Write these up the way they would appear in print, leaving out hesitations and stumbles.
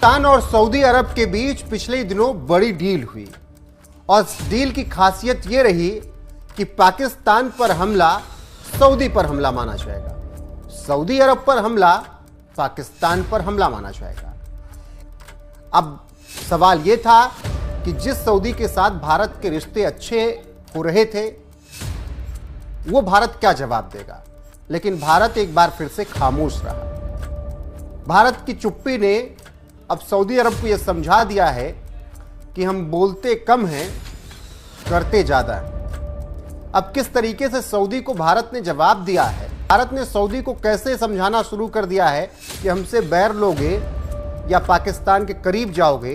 पाकिस्तान और सऊदी अरब के बीच पिछले दिनों बड़ी डील हुई और इस डील की खासियत यह रही कि पाकिस्तान पर हमला सऊदी पर हमला माना जाएगा, सऊदी अरब पर हमला पाकिस्तान पर हमला माना जाएगा। अब सवाल यह था कि जिस सऊदी के साथ भारत के रिश्ते अच्छे हो रहे थे वो भारत क्या जवाब देगा, लेकिन भारत एक बार फिर से खामोश रहा। भारत की चुप्पी ने अब सऊदी अरब को यह समझा दिया है कि हम बोलते कम हैं, करते ज्यादा हैं। अब किस तरीके से सऊदी को भारत ने जवाब दिया है, भारत ने सऊदी को कैसे समझाना शुरू कर दिया है कि हमसे बैर लोगे या पाकिस्तान के करीब जाओगे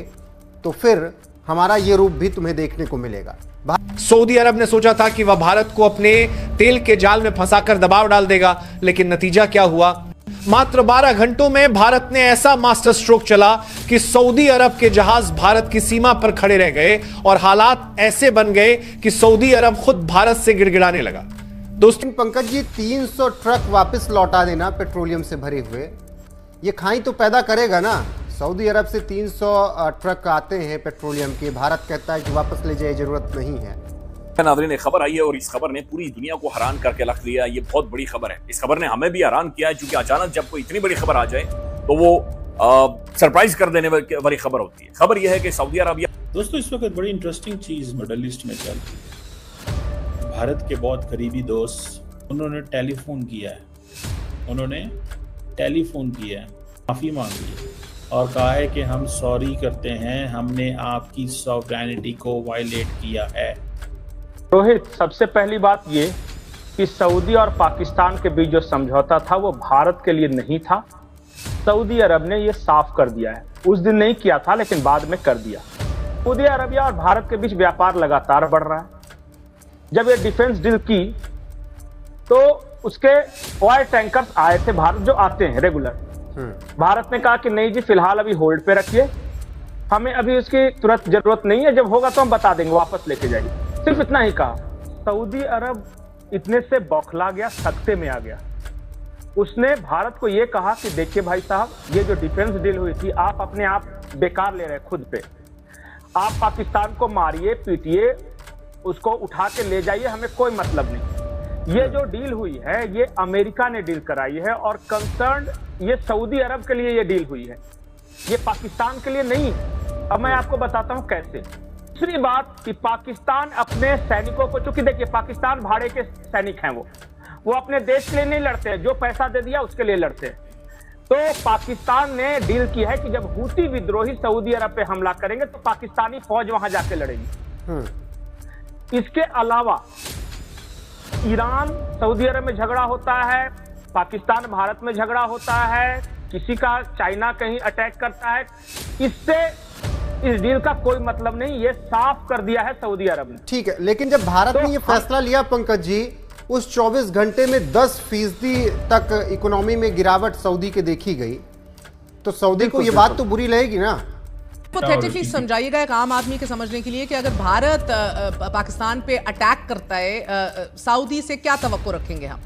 तो फिर हमारा यह रूप भी तुम्हें देखने को मिलेगा। सऊदी अरब ने सोचा था कि वह भारत को अपने तेल के जाल में फंसाकर दबाव डाल देगा, लेकिन नतीजा क्या हुआ? मात्र 12 घंटों में भारत ने ऐसा मास्टर स्ट्रोक चला कि सऊदी अरब के जहाज भारत की सीमा पर खड़े रह गए और हालात ऐसे बन गए कि सऊदी अरब खुद भारत से गिड़गिड़ाने लगा। दोस्तों पंकज जी, 300 ट्रक वापस लौटा देना पेट्रोलियम से भरे हुए, ये खाई तो पैदा करेगा ना। सऊदी अरब से 300 ट्रक आते हैं पेट्रोलियम के, भारत कहता है कि वापस ले जाए, जरूरत नहीं है। नाज़रीन, एक खबर आई है और इस खबर ने पूरी दुनिया को हैरान करके रख दिया। ये बहुत बड़ी खबर है। इस खबर ने हमें भी हैरान किया है, क्योंकि अचानक जब कोई इतनी बड़ी खबर आ जाए तो वो सरप्राइज कर देने वाली खबर होती है। खबर यह है कि सऊदी अरब दोस्तों इस वक्त बड़ी इंटरेस्टिंग चीज मिडल ईस्ट में चल रही है। भारत के बहुत करीबी दोस्त उन्होंने टेलीफोन किया है, माफी मांगी है और कहा है कि हम सॉरी करते हैं, हमने आपकी सॉवरेनिटी को वायलेट किया है। रोहित, सबसे पहली बात ये कि सऊदी और पाकिस्तान के बीच जो समझौता था वो भारत के लिए नहीं था। सऊदी अरब ने ये साफ कर दिया है। उस दिन नहीं किया था लेकिन बाद में कर दिया। सऊदी अरबिया और भारत के बीच व्यापार लगातार बढ़ रहा है। जब ये डिफेंस डील की तो उसके ऑयल टैंकर्स आए थे भारत, जो आते हैं रेगुलर। भारत ने कहा कि नहीं जी, फिलहाल अभी होल्ड पे रखिए, हमें अभी उसकी तुरंत जरूरत नहीं है, जब होगा तो हम बता देंगे, वापस लेके जाइए। सिर्फ इतना ही कहा। सऊदी अरब इतने से बौखला गया, सख्ते में आ गया। उसने भारत को यह कहा कि देखिए भाई साहब, ये जो डिफेंस डील हुई थी आप अपने आप बेकार ले रहे हैं खुद पे। आप पाकिस्तान को मारिए, पीटिए, उसको उठा के ले जाइए, हमें कोई मतलब नहीं। ये जो डील हुई है ये अमेरिका ने डील कराई है और कंसर्न ये सऊदी अरब के लिए ये डील हुई है, ये पाकिस्तान के लिए नहीं। अब मैं आपको बताता हूं कैसे। दूसरी बात कि पाकिस्तान अपने सैनिकों को, चूंकि देखिए पाकिस्तान भाड़े के सैनिक हैं, वो अपने देश के लिए नहीं लड़ते हैं, जो पैसा दे दिया उसके लिए लड़ते हैं। तो पाकिस्तान ने डील की है कि जब हूती विद्रोही सऊदी अरब पे हमला करेंगे तो पाकिस्तानी फौज वहां जाके लड़ेगी। इसके अलावा ईरान सऊदी अरब में झगड़ा होता है, पाकिस्तान भारत में झगड़ा होता है, किसी का चाइना कहीं अटैक करता है, इससे इस डील का कोई मतलब नहीं। ये साफ कर दिया है सऊदी अरब ने। ठीक है, लेकिन जब भारत ने ये फैसला लिया पंकज जी, उस 24 घंटे में 10% तक इकोनॉमी में गिरावट सऊदी के देखी गई, तो सऊदी को ये बात तो बुरी लगेगी ना। हिपोथेटिकली समझाइएगा एक आम आदमी के समझने के लिए कि अगर भारत पाकिस्तान पे अटैक करता है, सऊदी से क्या तवक्को रखेंगे हम?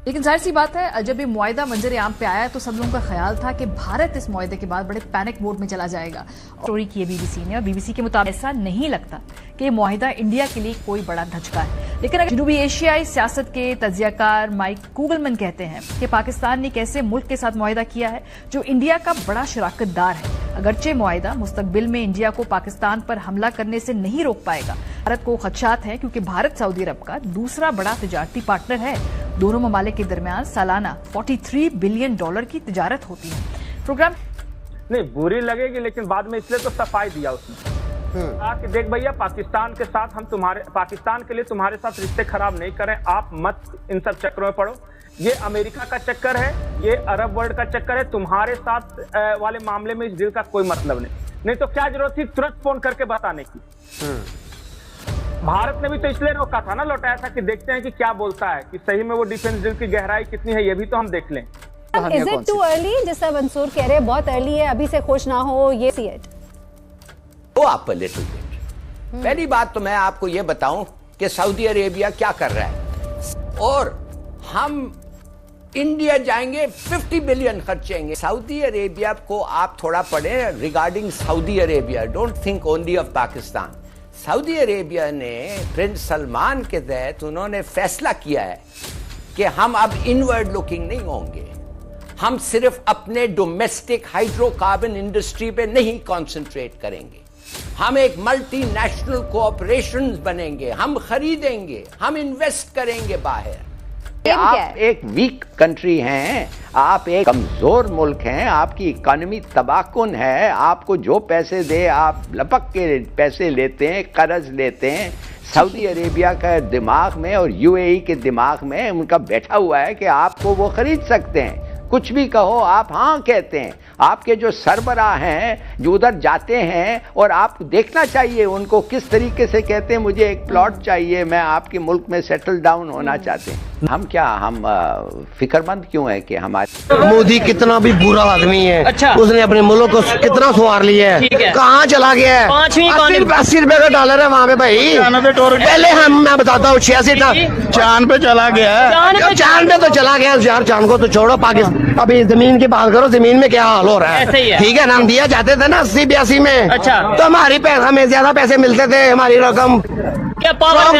लेकिन जाहिर सी बात है, जब ये मुआहिदा मंजर आम पे आया तो सब लोगों का ख्याल था कि भारत इस मुआहिदे के बाद बड़े पैनिक मोड में चला जाएगा। स्टोरी की है बीबीसी ने, और बीबीसी के मुताबिक ऐसा नहीं लगता कि ये मुआहिदा इंडिया के लिए कोई बड़ा धचका है। लेकिन अगर जनूबी एशियाई सियासत के तजियाकार माइक कुगलमैन कहते हैं कि पाकिस्तान ने एक ऐसे मुल्क के साथ मुआहिदा किया है जो इंडिया का बड़ा शराकतदार है। अगरचे मुआहिदा मुस्तकबिल में इंडिया को पाकिस्तान पर हमला करने से नहीं रोक पाएगा। भारत को खदशात है क्योंकि भारत सऊदी अरब का दूसरा बड़ा तिजारती पार्टनर है। दोनों ममालिक के दरमियान सालाना $43 बिलियन की तिजारत होती है। प्रोग्राम नहीं बुरी लगेगी, लेकिन बाद में इसलिए तो सफाई दिया उसने कहा कि देख भैया, पाकिस्तान के साथ हम पाकिस्तान के लिए तुम्हारे साथ रिश्ते खराब नहीं करें, आप मत इन सब चक्करों में पड़ो। ये अमेरिका का चक्कर है, ये अरब वर्ल्ड का चक्कर है, तुम्हारे साथ वाले मामले में इस डील का कोई मतलब नहीं तो क्या जरूरत थी तुरंत फोन करके बताने की। भारत ने भी तो इसलिए रोका था ना, लौटाया था कि देखते हैं कि क्या बोलता है, कि सही में वो डिफेंस डील की गहराई कितनी है, ये भी तो हम देख लें। इज इट टू अर्ली, जैसा मंसूर कह रहे हैं बहुत अर्ली है, अभी से खुश ना हो, ये सी इट तो आप लिटिल बिट। पहली बात तो मैं आपको ये बताऊं कि सऊदी अरेबिया क्या कर रहा है, और हम इंडिया जाएंगे 50 बिलियन खर्चेंगे। सऊदी अरेबिया को आप थोड़ा पढ़ें regarding Saudi Arabia, don't think only of Pakistan. Saudi Arabia ने प्रिंस सलमान के तहत उन्होंने फैसला किया है कि हम अब इनवर्ड लुकिंग नहीं होंगे, हम सिर्फ अपने डोमेस्टिक हाइड्रोकार्बन इंडस्ट्री पे नहीं कंसंट्रेट करेंगे, हम एक मल्टीनेशनल कोऑपरेशन बनेंगे, हम खरीदेंगे, हम इन्वेस्ट करेंगे बाहर। आप एक वीक कंट्री हैं, आप एक कमजोर मुल्क हैं, आपकी इकोनॉमी तबाहकुन है, आपको जो पैसे दे आप लपक के पैसे लेते हैं, कर्ज लेते हैं। सऊदी अरेबिया का दिमाग में और यूएई के दिमाग में उनका बैठा हुआ है कि आपको वो खरीद सकते हैं, कुछ भी कहो आप हाँ कहते हैं। आपके जो सरबराह हैं जो उधर जाते हैं, और आप देखना चाहिए उनको किस तरीके से कहते हैं मुझे एक प्लॉट चाहिए, मैं आपके मुल्क में सेटल डाउन होना चाहते हैं। हम क्या हम फिक्रमंद क्यों है कि हमारे मोदी कितना भी बुरा आदमी है, अच्छा उसने अपने मुल्क को कितना संवार लिया है, कहाँ चला गया है। 80 रुपए का डॉलर है वहाँ पे भाई, पहले मैं बताता हूँ 86 चांद पे चला गया है, चांद पे तो चला गया यार, चांद को तो छोड़ो, पाकिस्तान अभी जमीन की बात करो, जमीन में क्या हाल हो रहा है, ठीक है नाम दिया जाते थे ना 80-82 में, अच्छा तो हमारी हमें ज्यादा पैसे मिलते थे, हमारी रकम क्या पावर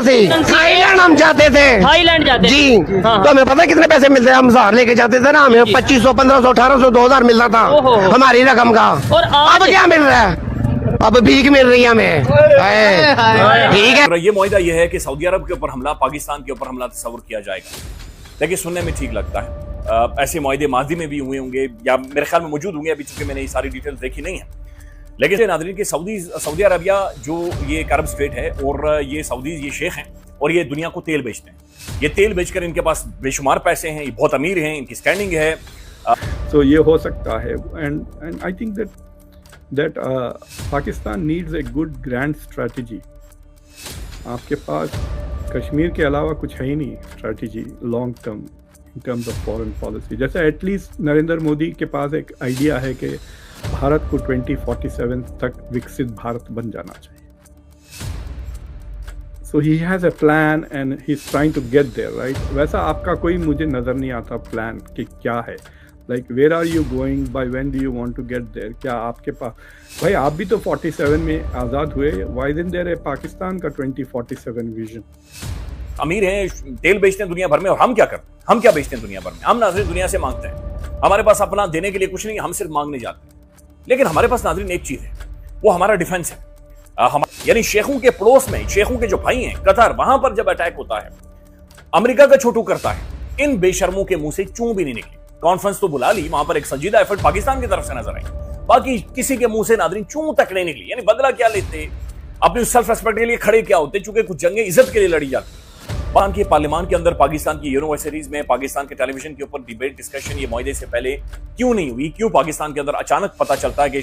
थी। थाईलैंड हम जाते थे, थाईलैंड जाते जी, तो हमें पता है कितने पैसे मिलते हैं, हम हजार लेके जाते थे ना, हमें 2500 1500 1800 2000 मिलता था हमारी रकम का। और अब क्या मिल रहा है, अब भीख मिल रही है हमें, ठीक है। ये मुआहिदा ये है कि सऊदी अरब के ऊपर हमला, पाकिस्तान के ऊपर हमला तस्वर किया जाएगा, लेकिन सुनने में ठीक लगता है। ऐसे मुआहिदे माजी में भी हुए होंगे या मेरे ख्याल में मौजूद होंगे, अभी चूंकि मैंने ये सारी डिटेल्स देखी नहीं है। लेकिन नाज़रीन कि सऊदी अरबिया जो ये एक अरब स्टेट है, और ये सऊदी ये शेख हैं, और ये दुनिया को तेल बेचते हैं। ये तेल बेचकर इनके पास बेशुमार पैसे हैं, ये बहुत अमीर हैं, इनकी स्टैंडिंग है। तो ये हो सकता है, and I think that Pakistan needs a good grand strategy. आपके पास कश्मीर के अलावा कुछ है ही नहीं strategy long term in terms of foreign policy. जैसे एटलीस्ट नरेंद्र मोदी के पास एक आइडिया है कि भारत को 2047 तक विकसित भारत बन जाना चाहिए। So he has a plan and he is trying to get there, right. वैसा आपका कोई मुझे नजर नहीं आता प्लान कि क्या है, like where are you going, by when do you want to get there. क्या आपके पास भाई, आप भी तो 47 में आज़ाद हुए, व्हाई इजंट देयर ए पाकिस्तान का 2047 विजन। अमीर हैं, तेल बेचते हैं दुनिया भर में, और हम क्या करते हैं, हम क्या बेचते हैं दुनिया भर में, हम नाज़रीन दुनिया से मांगते हैं। हमारे पास अपना देने के लिए कुछ नहीं, हम सिर्फ मांगने जाते हैं। लेकिन हमारे पास नाज़रीन एक चीज है, वो हमारा डिफेंस है। यानी शेखों के पड़ोस में, शेखों के जो भाई हैं कतर, वहां पर जब अटैक होता है, अमेरिका का छोटू करता है, इन बेशर्मों के मुंह से चूं भी नहीं निकली। कॉन्फ्रेंस तो बुला ली, वहां पर एक संजीदा एफर्ट पाकिस्तान की तरफ से नजर आई, बाकी किसी के मुंह से नाज़रीन चूं तक नहीं निकली। यानी बदला क्या लेते, अपनी सेल्फ रेस्पेक्ट के लिए खड़े क्या होते, चूंकि कुछ जंगें इज्जत के लिए लड़ी जाती। पार्लियामान के अंदर, पाकिस्तान की यूनिवर्सिटीज में, पाकिस्तान के टेलीविजन के ऊपर डिबेट डिस्कशन ये मुआहिदे से पहले क्यों नहीं हुई? क्यों पाकिस्तान के अंदर अचानक पता चलता है कि